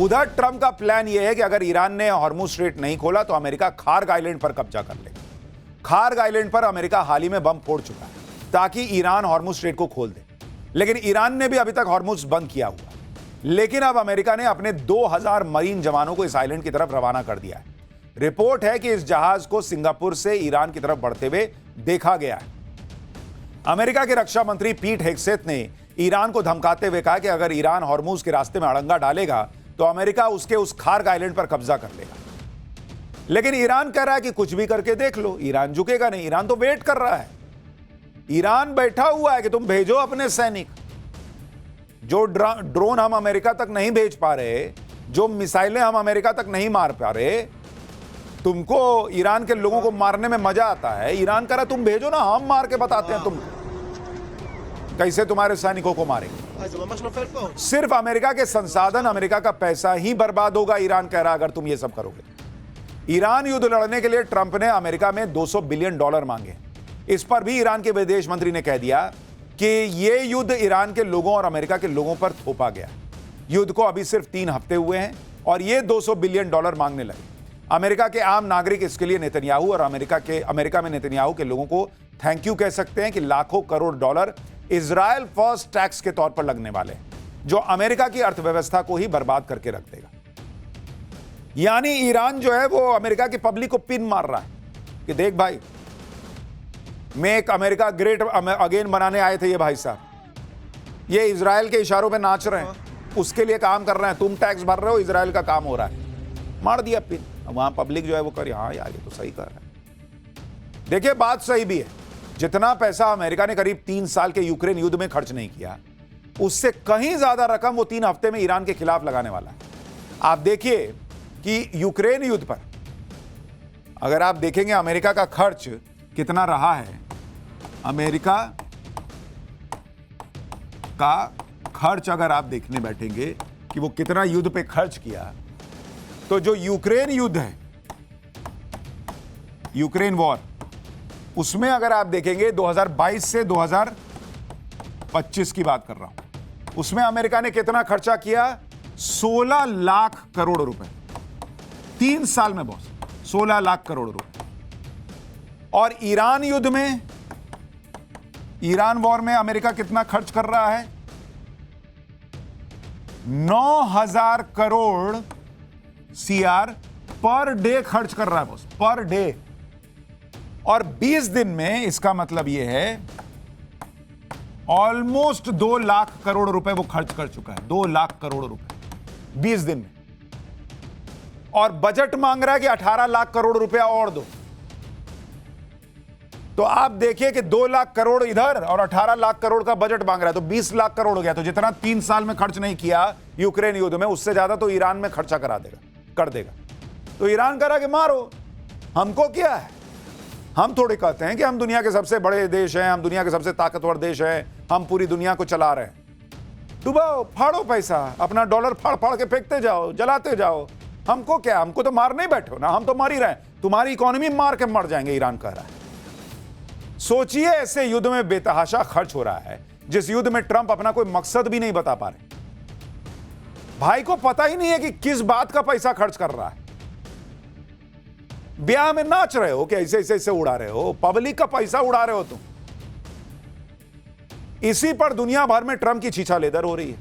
उधर ट्रंप का प्लान यह है कि अगर ईरान ने हॉर्मुज स्ट्रेट नहीं खोला तो अमेरिका खार्ग आइलैंड पर कब्जा कर लेगा। खार्ग आइलैंड पर अमेरिका हाल ही में बम फोड़ चुका है ताकि ईरान हॉर्मुज स्ट्रेट को खोल दे, लेकिन ईरान ने भी अभी तक हॉर्मुज बंद किया हुआ। लेकिन अब अमेरिका ने अपने 2000 मरीन जवानों को इस आइलैंड की तरफ रवाना कर दिया है। रिपोर्ट है कि इस जहाज को सिंगापुर से ईरान की तरफ बढ़ते हुए देखा गया है। अमेरिका के रक्षा मंत्री पीट हेगसेथ ने ईरान को धमकाते हुए कहा कि अगर ईरान हॉर्मुज के रास्ते में अड़ंगा डालेगा तो अमेरिका उसके उस खार्ग आइलैंड पर कब्जा कर लेगा। लेकिन ईरान कह रहा है कि कुछ भी करके देख लो, ईरान झुकेगा नहीं। ईरान तो वेट कर रहा है। ईरान बैठा हुआ है कि तुम भेजो अपने सैनिक। जो ड्रोन हम अमेरिका तक नहीं भेज पा रहे, जो मिसाइलें हम अमेरिका तक नहीं मार पा रहे, तुमको ईरान के लोगों को मारने में मजा आता है। ईरान कह रहा तुम भेजो ना, हम मार के बताते हैं तुम कैसे तुम्हारे सैनिकों को मारेंगे। सिर्फ अमेरिका के संसाधन, अमेरिका का पैसा ही बर्बाद होगा, ईरान कह रहा अगर तुम ये सब करोगे। ईरान युद्ध लड़ने के लिए ट्रंप ने अमेरिका में $200 बिलियन मांगे। इस पर भी ईरान के विदेश मंत्री ने कह दिया कि यह युद्ध ईरान के लोगों और अमेरिका के लोगों पर थोपा गया। युद्ध को अभी सिर्फ 3 हफ्ते हुए हैं और ये $200 बिलियन मांगने लगे। अमेरिका के आम नागरिक इसके लिए नेतन्याहू और अमेरिका में नेतन्याहू के लोगों को थैंक यू कह सकते हैं कि लाखों crore dollar Israel first tax के तौर पर लगने वाले हैं, जो अमेरिका की अर्थव्यवस्था को ही बर्बाद करके रख देगा। यानी ईरान जो है वो अमेरिका की पब्लिक को पिन मार रहा है कि देख भाई, मेक अमेरिका ग्रेट अगेन बनाने आए थे ये भाई साहब, ये इजराइल के इशारों पे नाच रहे हैं, उसके लिए काम कर रहे हैं। तुम टैक्स भर रहे हो, इजराइल का काम हो रहा है। मार दिया पिन। वहां पब्लिक जो है वो कर, हाँ यार ये तो सही कर रहा है। देखिए बात सही भी है। जितना पैसा अमेरिका ने करीब 3 साल के यूक्रेन युद्ध में खर्च नहीं किया, उससे कहीं ज्यादा रकम वो 3 हफ्ते में ईरान के खिलाफ लगाने वाला है। आप देखिए कि यूक्रेन युद्ध पर अगर आप देखेंगे अमेरिका का खर्च कितना रहा है, अमेरिका का खर्च अगर आप देखने बैठेंगे कि वो कितना युद्ध पे खर्च किया, तो जो यूक्रेन युद्ध है, यूक्रेन वॉर, उसमें अगर आप देखेंगे 2022 से 2025 की बात कर रहा हूं, उसमें अमेरिका ने कितना खर्चा किया? 16 लाख करोड़ रुपए 3 साल में बॉस, 16 लाख करोड़ रुपए। और ईरान युद्ध में, ईरान वॉर में अमेरिका कितना खर्च कर रहा है? 9,000 करोड़ CR पर डे खर्च कर रहा है बॉस, पर डे। और 20 दिन में इसका मतलब यह है ऑलमोस्ट 2 लाख करोड़ रुपए वो खर्च कर चुका है। 2 लाख करोड़ रुपए 20 दिन में। और बजट मांग रहा है कि 18 लाख करोड़ रुपया और दो। तो आप देखिए कि 2 लाख करोड़ इधर और 18 लाख करोड़ का बजट मांग रहा है, तो 20 लाख करोड़ हो गया। तो जितना 3 साल में खर्च नहीं किया यूक्रेन युद्ध में, उससे ज्यादा तो ईरान में खर्चा कर देगा। तो ईरान कह रहा कि मारो, हमको क्या है? हम थोड़ी कहते हैं कि हम दुनिया के सबसे बड़े देश हैं, हम दुनिया के सबसे ताकतवर देश हैं, हम पूरी दुनिया को चला रहे हैं। डुबाओ, फाड़ो पैसा, अपना डॉलर फाड़ फाड़ के फेंकते जाओ, जलाते जाओ, हमको क्या? हमको तो मार नहीं बैठो ना, हम तो मर ही रहे हैं। तुम्हारी इकोनॉमी मार के मर जाएंगे, ईरान कह रहा है। सोचिए ऐसे युद्ध में बेतहाशा खर्च हो रहा है, जिस युद्ध में ट्रंप अपना कोई मकसद भी नहीं बता पा रहे। भाई को पता ही नहीं है कि किस बात का पैसा खर्च कर रहा है। ब्याह में नाच रहे हो कि ऐसे ऐसे ऐसे उड़ा रहे हो, पब्लिक का पैसा उड़ा रहे हो तुम। इसी पर दुनिया भर में ट्रंप की छीछालेदर हो रही है।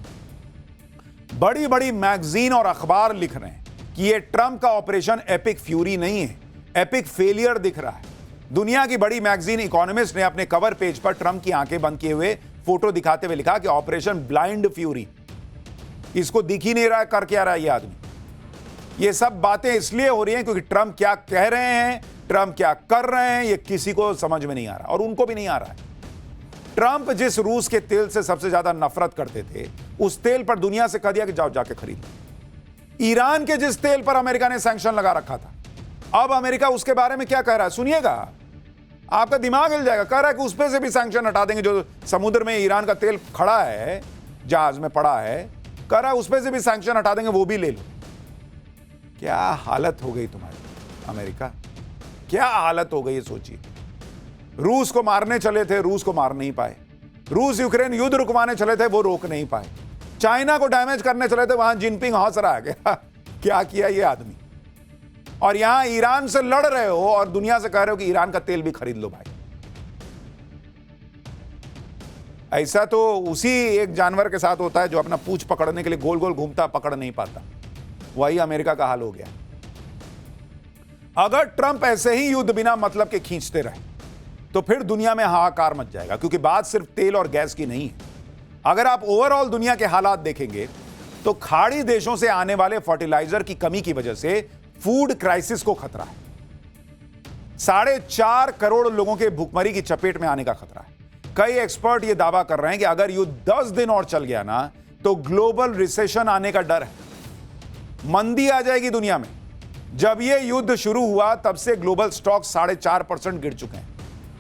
बड़ी बड़ी मैगजीन और अखबार लिख रहे हैं कि यह ट्रंप का ऑपरेशन एपिक फ्यूरी नहीं है, एपिक फेलियर दिख रहा है। दुनिया की बड़ी मैगजीन इकोनॉमिस्ट ने अपने कवर पेज पर ट्रंप की आंखें बंद किए हुए फोटो दिखाते हुए लिखा कि ऑपरेशन ब्लाइंड फ्यूरी। इसको दिख ही नहीं रहा है कर क्या रहा है ये आदमी। ये सब बातें इसलिए हो रही हैं क्योंकि ट्रंप क्या कह रहे हैं, ट्रंप क्या कर रहे हैं, ये किसी को समझ में नहीं आ रहा और उनको भी नहीं आ रहा है। ट्रंप जिस रूस के तेल से सबसे ज्यादा नफरत करते थे, उस तेल पर दुनिया से कह दिया कि जाओ जाके खरीद। ईरान के जिस तेल पर अमेरिका ने सैंक्शन लगा रखा था, अब अमेरिका उसके बारे में क्या कह रहा है सुनिएगा, आपका दिमाग हिल जाएगा। कह रहा है कि उस पे से भी सैंक्शन हटा देंगे। जो समुद्र में ईरान का तेल खड़ा है, जहाज में पड़ा है, कह रहा है उस पे से भी सैंक्शन हटा देंगे, वो भी ले लो। क्या हालत हो गई तुम्हारी अमेरिका, क्या हालत हो गई है सोचिए। रूस को मारने चले थे, रूस को मार नहीं पाए। रूस यूक्रेन युद्ध रुकवाने चले थे, वो रोक नहीं पाए। चाइना को डैमेज करने चले थे, वहां जिनपिंग हंस रहा है क्या किया ये आदमी। और यहां ईरान से लड़ रहे हो और दुनिया से कह रहे हो कि ईरान का तेल भी खरीद लो भाई। ऐसा तो उसी एक जानवर के साथ होता है जो अपना पूंछ पकड़ने के लिए गोल गोल घूमता, पकड़ नहीं पाता। वही अमेरिका का हाल हो गया। अगर ट्रंप ऐसे ही युद्ध बिना मतलब के खींचते रहे तो फिर दुनिया में हाहाकार मच जाएगा, क्योंकि बात सिर्फ तेल और गैस की नहीं है। अगर आप ओवरऑल दुनिया के हालात देखेंगे तो खाड़ी देशों से आने वाले फर्टिलाइजर की कमी की वजह से फूड क्राइसिस को खतरा है। 4.5 करोड़ लोगों के भूखमरी की चपेट में आने का खतरा है। कई एक्सपर्ट यह दावा कर रहे हैं कि अगर युद्ध 10 दिन और चल गया ना तो ग्लोबल रिसेशन आने का डर है, मंदी आ जाएगी दुनिया में। जब यह युद्ध शुरू हुआ तब से ग्लोबल स्टॉक 4.5% गिर चुके हैं।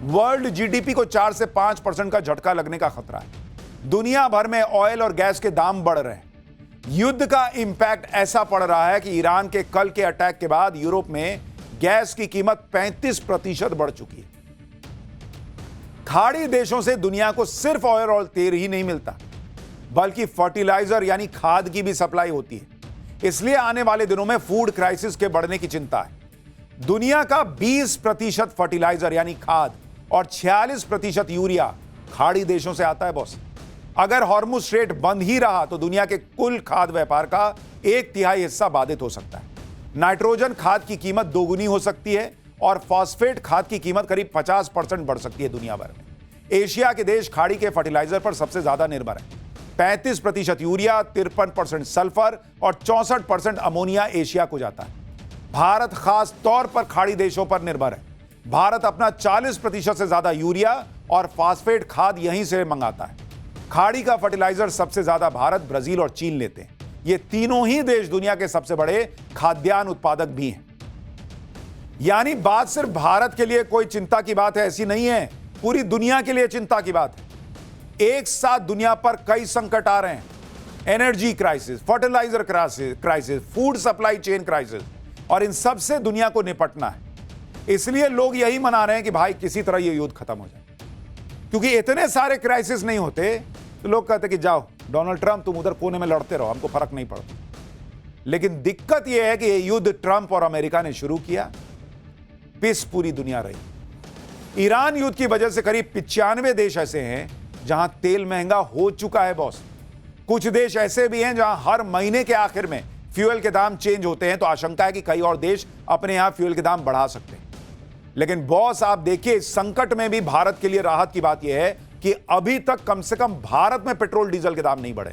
वर्ल्ड जीडीपी को 4 से 5% का झटका लगने का खतरा है। दुनिया भर में ऑयल और गैस के दाम बढ़ रहे हैं। युद्ध का इंपैक्ट ऐसा पड़ रहा है कि ईरान के कल के अटैक के बाद यूरोप में गैस की कीमत 35% बढ़ चुकी है। खाड़ी देशों से दुनिया को सिर्फ ऑयल और तेल ही नहीं मिलता, बल्कि फर्टिलाइजर यानी खाद की भी सप्लाई होती है। इसलिए आने वाले दिनों में फूड क्राइसिस के बढ़ने की चिंता है। दुनिया का 20% फर्टिलाइजर यानी खाद और 46% यूरिया खाड़ी देशों से आता है बॉस। अगर हॉर्मुज स्ट्रेट बंद ही रहा तो दुनिया के कुल खाद व्यापार का 1/3 हिस्सा बाधित हो सकता है। नाइट्रोजन खाद की कीमत दोगुनी हो सकती है और फॉस्फेट खाद की कीमत करीब 50% बढ़ सकती है दुनिया भर में। एशिया के देश खाड़ी के फर्टिलाइजर पर सबसे ज्यादा निर्भर है। 35% यूरिया, 53% सल्फर और 64% अमोनिया एशिया को जाता है। भारत खास तौर पर खाड़ी देशों पर निर्भर है। भारत अपना 40% से ज्यादा यूरिया और फॉस्फेट खाद यहीं से मंगाता है। खाड़ी का फर्टिलाइजर सबसे ज्यादा भारत, ब्राजील और चीन लेते हैं। ये तीनों ही देश दुनिया के सबसे बड़े खाद्यान्न उत्पादक भी हैं। यानी बात सिर्फ भारत के लिए कोई चिंता की बात है ऐसी नहीं है, पूरी दुनिया के लिए चिंता की बात है। एक साथ दुनिया पर कई संकट आ रहे हैं। Energy crisis, fertilizer crisis, food supply chain crisis, और इन सब से दुनिया को निपटना है। इसलिए लोग यही मना रहे हैं कि भाई किसी तरह ये युद्ध खत्म हो जाए, क्योंकि इतने सारे क्राइसिस नहीं होते तो लोग कहते कि जाओ डोनाल्ड ट्रंप तुम उधर कोने में लड़ते रहो, हमको फर्क नहीं पड़ता। लेकिन दिक्कत यह है कि ये युद्ध ट्रंप और अमेरिका ने शुरू किया, पिस पूरी दुनिया रही। ईरान युद्ध की वजह से करीब 95 देश ऐसे हैं जहां तेल महंगा हो चुका है बॉस। कुछ देश ऐसे भी हैं जहां हर महीने के आखिर में फ्यूल के दाम चेंज होते हैं, तो आशंका है कि कई और देश अपने यहां फ्यूल के दाम बढ़ा सकते हैं। लेकिन बॉस आप देखिए, इस संकट में भी भारत के लिए राहत की बात यह है कि अभी तक कम से कम भारत में पेट्रोल डीजल के दाम नहीं बढ़े।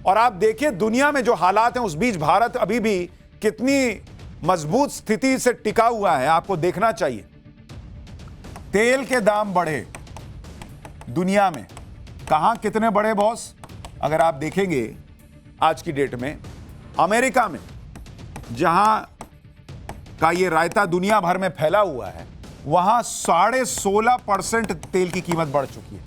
और आप देखिए दुनिया में जो हालात हैं उस बीच भारत अभी भी कितनी मजबूत स्थिति से टिका हुआ है, आपको देखना चाहिए। तेल के दाम बढ़े दुनिया में, कहां कितने बढ़े बॉस? अगर आप देखेंगे आज की डेट में अमेरिका में, जहां का ये रायता दुनिया भर में फैला हुआ है, वहां 16.5% तेल की कीमत बढ़ चुकी है।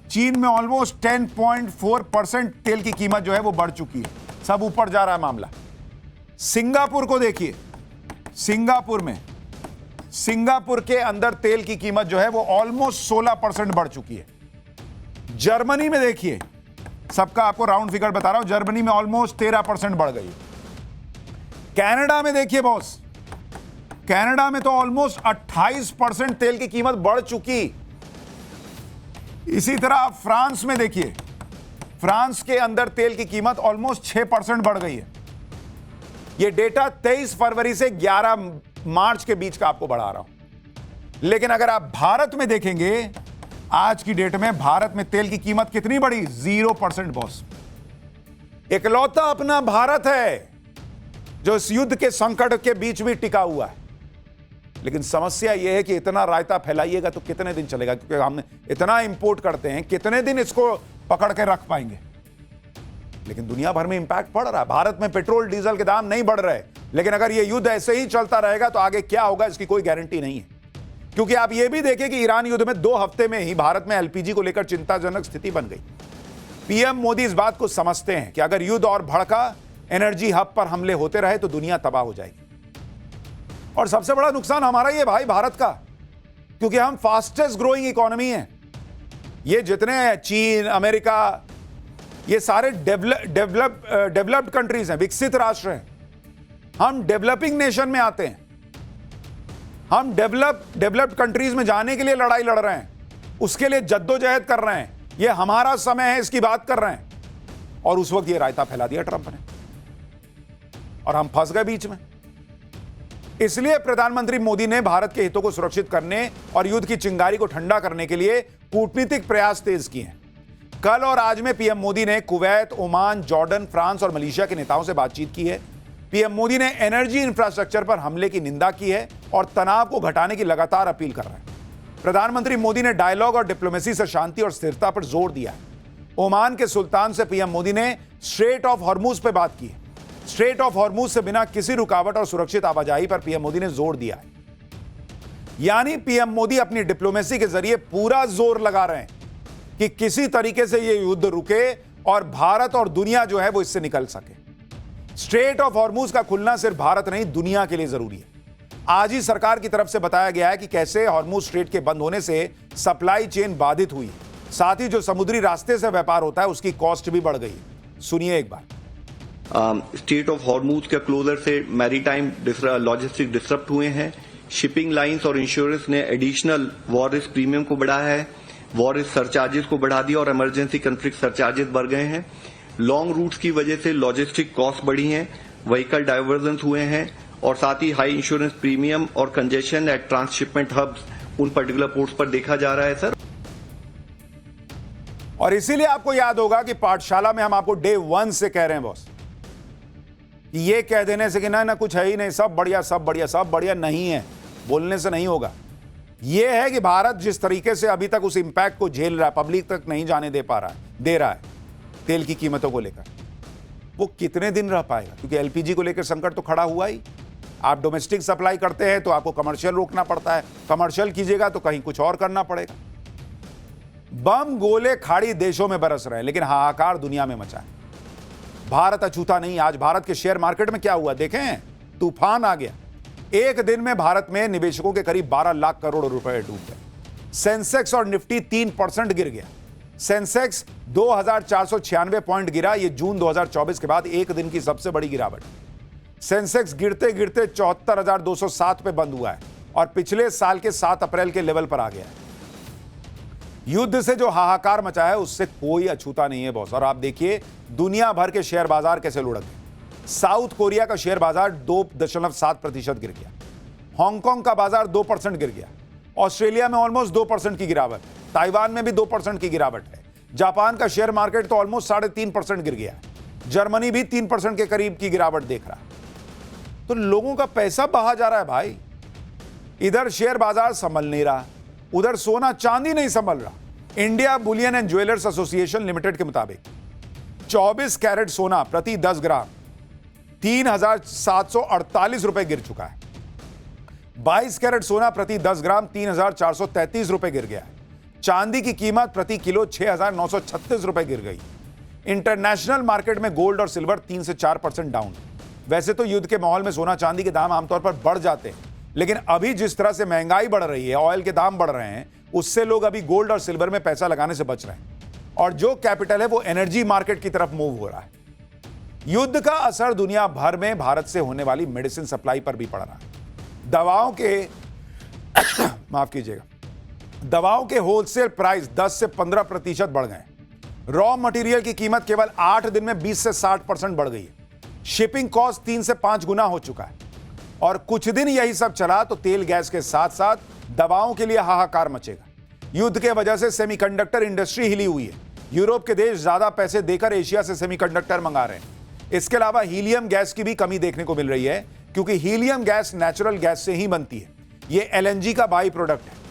चीन में ऑलमोस्ट 10.4% तेल की कीमत जो है वो बढ़ चुकी है। सब ऊपर जा रहा है मामला। सिंगापुर को देखिए, सिंगापुर के अंदर तेल की कीमत जो है वो ऑलमोस्ट 16% बढ़ चुकी है। जर्मनी में देखिए, सबका आपको राउंड फिगर बता रहा हूं, जर्मनी में ऑलमोस्ट 13% बढ़ गई। कनाडा में देखिए बॉस, कनाडा में तो ऑलमोस्ट 28% तेल की कीमत बढ़ चुकी। इसी तरह आप फ्रांस में देखिए, फ्रांस के अंदर तेल की कीमत ऑलमोस्ट 6% बढ़ गई है। यह डेटा 23 फरवरी से 11 मार्च के बीच का आपको बढ़ा रहा हूं। लेकिन अगर आप भारत में देखेंगे, आज की डेट में भारत में तेल की कीमत कितनी बढ़ी? 0% बॉस। इकलौता अपना भारत है जो इस युद्ध के संकट के बीच भी टिका हुआ है। लेकिन समस्या यह है कि इतना रायता फैलाइएगा तो कितने दिन चलेगा, क्योंकि हम इतना इंपोर्ट करते हैं, कितने दिन इसको पकड़ के रख पाएंगे। लेकिन दुनिया भर में इंपैक्ट पड़ रहा है। भारत में पेट्रोल डीजल के दाम नहीं बढ़ रहे, लेकिन अगर यह युद्ध ऐसे ही चलता रहेगा तो आगे क्या होगा इसकी कोई गारंटी नहीं है। क्योंकि आप यह भी देखें कि ईरान युद्ध में 2 हफ्ते में ही भारत में एलपीजी को लेकर चिंताजनक स्थिति बन गई। पीएम मोदी इस बात को समझते हैं कि अगर युद्ध और भड़का, एनर्जी हब पर हमले होते रहे तो दुनिया तबाह हो जाएगी। और सबसे बड़ा नुकसान हमारा ही है भाई, भारत का, क्योंकि हम फास्टेस्ट ग्रोइंग इकोनॉमी है। ये जितने चीन, अमेरिका, ये सारे डेवलप्ड कंट्रीज हैं, विकसित राष्ट्र हैं। हम डेवलपिंग नेशन में आते हैं। हम डेवलप्ड कंट्रीज में जाने के लिए लड़ाई लड़ रहे हैं, उसके लिए जद्दोजहद कर रहे हैं। ये हमारा समय है, इसकी बात कर रहे हैं। और उस वक्त ये रायता फैला दिया ट्रंप ने और हम फंस गए बीच में। इसलिए प्रधानमंत्री मोदी ने भारत के हितों को सुरक्षित करने और युद्ध की चिंगारी को ठंडा करने के लिए कूटनीतिक प्रयास तेज किए हैं। कल और आज में पीएम मोदी ने कुवैत, ओमान, जॉर्डन, फ्रांस और मलेशिया के नेताओं से बातचीत की है। पीएम मोदी ने एनर्जी इंफ्रास्ट्रक्चर पर हमले की निंदा की है और तनाव को घटाने की लगातार अपील कर रहे हैं। प्रधानमंत्री मोदी ने डायलॉग और डिप्लोमेसी से शांति और स्थिरता पर जोर दिया है। ओमान के सुल्तान से पीएम मोदी ने स्ट्रेट ऑफ हॉर्मुज पर बात की है। स्ट्रेट ऑफ हॉर्मुज से बिना किसी रुकावट और सुरक्षित आवाजाही पर पीएम मोदी ने जोर दिया है। यानी पीएम मोदी अपनी डिप्लोमेसी के जरिए पूरा जोर लगा रहे हैं कि किसी तरीके से यह युद्ध रुके और भारत और दुनिया जो है वो इससे निकल सके। स्ट्रेट ऑफ हॉर्मुज का खुलना सिर्फ भारत नहीं, दुनिया के लिए जरूरी है। आज ही सरकार की तरफ से बताया गया है कि कैसे हॉर्मुज स्ट्रेट के बंद होने से सप्लाई चेन बाधित हुई है। साथ ही जो समुद्री रास्ते से व्यापार होता है उसकी कॉस्ट भी बढ़ गई है। सुनिए एक बार। स्ट्रेट ऑफ हॉर्मुज के क्लोजर से मैरीटाइम लॉजिस्टिक डिस्टर्ब हुए हैं। शिपिंग लाइंस और इंश्योरेंस ने एडिशनल वॉर रिस्क प्रीमियम को बढ़ाया है, वॉर रिस्क सरचार्जेस को बढ़ा दिया और इमरजेंसी कंफ्लिक्ट सरचार्जेस बढ़ गए हैं। लॉन्ग रूट्स की वजह से लॉजिस्टिक कॉस्ट बढ़ी हैं, व्हीकल डाइवर्जन हुए हैं और साथ ही हाई इंश्योरेंस प्रीमियम और कंजेशन एट ट्रांसशिपमेंट हब्स उन पर्टिकुलर पोर्ट्स पर देखा जा रहा है सर। और इसीलिए आपको याद होगा कि पाठशाला में हम आपको डे 1 से कह रहे हैं बॉस, ये कह देने से कि ना कुछ है ही नहीं, सब बढ़िया सब बढ़िया सब बढ़िया नहीं है, बोलने से नहीं होगा। यह है कि भारत जिस तरीके से अभी तक उस इंपैक्ट को झेल रहा है, पब्लिक तक नहीं जाने दे रहा है तेल की कीमतों को लेकर, वो कितने दिन रह पाएगा? क्योंकि एलपीजी को लेकर संकट तो खड़ा हुआ ही। आप डोमेस्टिक सप्लाई करते हैं तो आपको कमर्शियल रोकना पड़ता है, कमर्शियल कीजिएगा तो कहीं कुछ और करना पड़ेगा। बम गोले खाड़ी देशों में बरस रहे हैं, लेकिन हाहाकार दुनिया में मचा है। भारत अछूता नहीं। आज भारत के शेयर मार्केट में क्या हुआ देखें, तूफान आ गया। एक दिन में भारत में निवेशकों के करीब 12 लाख करोड़ रुपए डूब गए। सेंसेक्स और निफ्टी 3% गिर गया। सेंसेक्स 2496 पॉइंट गिरा। यह जून 2024 के बाद एक दिन की सबसे बड़ी गिरावट। सेंसेक्स गिरते गिरते 74,207 पे बंद हुआ है और पिछले साल के 7 अप्रैल के लेवल पर आ गया है। युद्ध से जो हाहाकार मचा है उससे कोई अछूता नहीं है बॉस। और आप देखिए दुनिया भर के शेयर बाजार कैसे लुढ़क गए। साउथ कोरिया का शेयर बाजार 2.7% गिर गया। हांगकांग का बाजार 2% गिर गया। ऑस्ट्रेलिया में ऑलमोस्ट 2% की गिरावट। ताइवान में भी 2% की गिरावट है। जापान का शेयर मार्केट तो ऑलमोस्ट 3.5% गिर गया। जर्मनी भी 3% के करीब की गिरावट देख रहा है। तो लोगों का पैसा बहा जा रहा है भाई। इधर शेयर बाजार संभल नहीं रहा, उधर सोना चांदी नहीं संभल रहा। India Boolean and jewellers association limited के मुताबिक 24 कैरेट सोना प्रति 10 ग्राम 3,748 रुपए गिर चुका है। 22 कैरेट सोना प्रति 10 ग्राम 3,433 रुपए गिर गया है। चांदी की कीमत प्रति किलो 6,936 रुपए गिर गई। इंटरनेशनल मार्केट में गोल्ड और सिल्वर 3 से 4% डाउन। वैसे तो युद्ध के माहौल में सोना चांदी के दाम आमतौर पर बढ़ जाते हैं, लेकिन अभी जिस तरह से महंगाई बढ़ रही है, ऑयल के दाम बढ़ रहे हैं, उससे लोग अभी गोल्ड और सिल्वर में पैसा लगाने से बच रहे हैं और जो कैपिटल है वो एनर्जी मार्केट की तरफ मूव हो रहा है। युद्ध का असर दुनिया भर में भारत से होने वाली मेडिसिन सप्लाई पर भी पड़ रहा है। दवाओं के माफ कीजिएगा, दवाओं के होलसेल प्राइस 10 से 15% बढ़ गए। रॉ मटेरियल की कीमत केवल 8 दिन में 20 से 60% बढ़ गई है। शिपिंग कॉस्ट 3 से 5 गुना हो चुका है। और कुछ दिन यही सब चला तो तेल गैस के साथ साथ दवाओं के लिए हाहाकार मचेगा। युद्ध के वजह से सेमीकंडक्टर इंडस्ट्री हिली हुई है। यूरोप के देश ज्यादा पैसे देकर एशिया से सेमीकंडक्टर मंगा रहे हैं। इसके अलावा हीलियम गैस की भी कमी देखने को मिल रही है, क्योंकि हीलियम गैस नेचुरल गैस से ही बनती है। यह एलएनजी का बाई प्रोडक्ट है।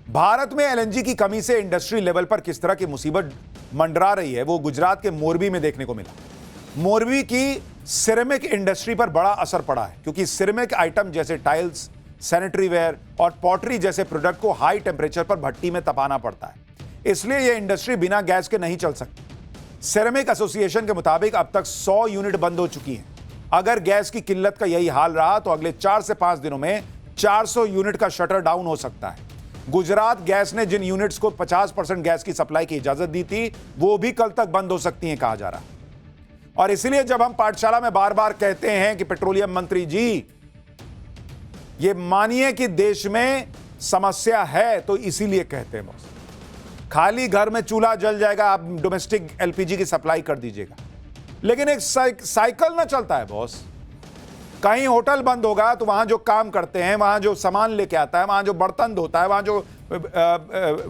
भारत में एलएनजी की कमी से इंडस्ट्री लेवल पर किस तरह की मुसीबत मंडरा रही है वो गुजरात के मोरबी में देखने को मिला। मोरबी की सिरेमिक इंडस्ट्री पर बड़ा असर पड़ा है, क्योंकि सिरेमिक आइटम जैसे टाइल्स, सैनिटरी वेयर और पॉटरी जैसे प्रोडक्ट को हाई टेम्परेचर पर भट्टी में तपाना पड़ता है। इसलिए यह इंडस्ट्री बिना गैस के नहीं चल सकती। सिरेमिक एसोसिएशन के मुताबिक अब तक 100 यूनिट बंद हो चुकी हैं। अगर गैस की किल्लत का यही हाल रहा तो अगले 4 से 5 दिनों में 400 यूनिट का शटर डाउन हो सकता है। गुजरात गैस ने जिन यूनिट्स को 50% गैस की सप्लाई की इजाजत दी थी वो भी कल तक बंद हो सकती हैं, कहा जा रहा। और इसलिए जब हम पाठशाला में बार बार कहते हैं कि पेट्रोलियम मंत्री जी ये मानिए कि देश में समस्या है, तो इसीलिए कहते हैं बॉस, खाली घर में चूल्हा जल जाएगा, आप डोमेस्टिक एलपीजी की सप्लाई कर दीजिएगा, लेकिन एक साइकिल ना चलता है बॉस। कहीं होटल बंद होगा तो वहां जो काम करते हैं, वहां जो सामान लेके आता है, वहां जो बर्तन धोता है, वहां जो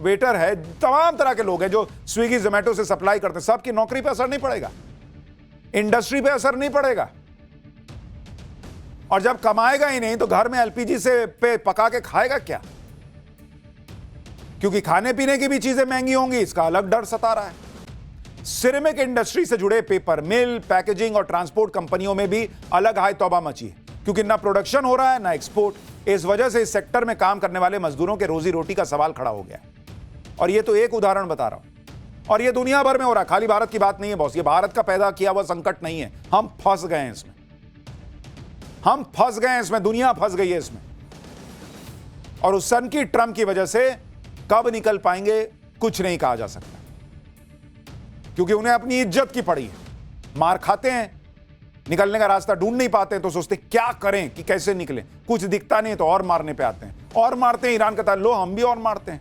वेटर है, तमाम तरह के लोग हैं जो स्विगी जोमेटो से सप्लाई करते हैं, सबकी नौकरी पे असर नहीं पड़ेगा, इंडस्ट्री पे असर नहीं पड़ेगा। और जब कमाएगा ही नहीं तो घर में एलपीजी से पे पका के खाएगा क्या? क्योंकि खाने पीने की भी चीजें महंगी होंगी, इसका अलग डर सता रहा है। सिरेमिक इंडस्ट्री से जुड़े पेपर मिल, पैकेजिंग और ट्रांसपोर्ट कंपनियों में भी अलग हाय तौबा मची है, क्योंकि ना प्रोडक्शन हो रहा है ना एक्सपोर्ट। इस वजह से इस सेक्टर में काम करने वाले मजदूरों के रोजी रोटी का सवाल खड़ा हो गया है। और ये तो एक उदाहरण बता रहा हूं, और ये दुनिया भर में हो रहा है, खाली भारत की बात नहीं है बॉस। ये भारत का पैदा किया हुआ संकट नहीं है, हम फंस गए हैं इसमें, हम फंस गए हैं इसमें, दुनिया फंस गई है इसमें। और उस सन की ट्रम्प की वजह से कब निकल पाएंगे कुछ नहीं कहा जा सकता, क्योंकि उन्हें अपनी इज्जत की पड़ी है। मार खाते हैं, निकलने का रास्ता ढूंढ नहीं पाते हैं, तो सोचते क्या करें कि कैसे निकलें, कुछ दिखता नहीं तो और मारने पे आते हैं, और मारते हैं। ईरान कहता है लो हम भी और मारते हैं।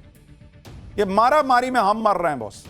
ये मारा मारी में हम मर रहे हैं बॉस।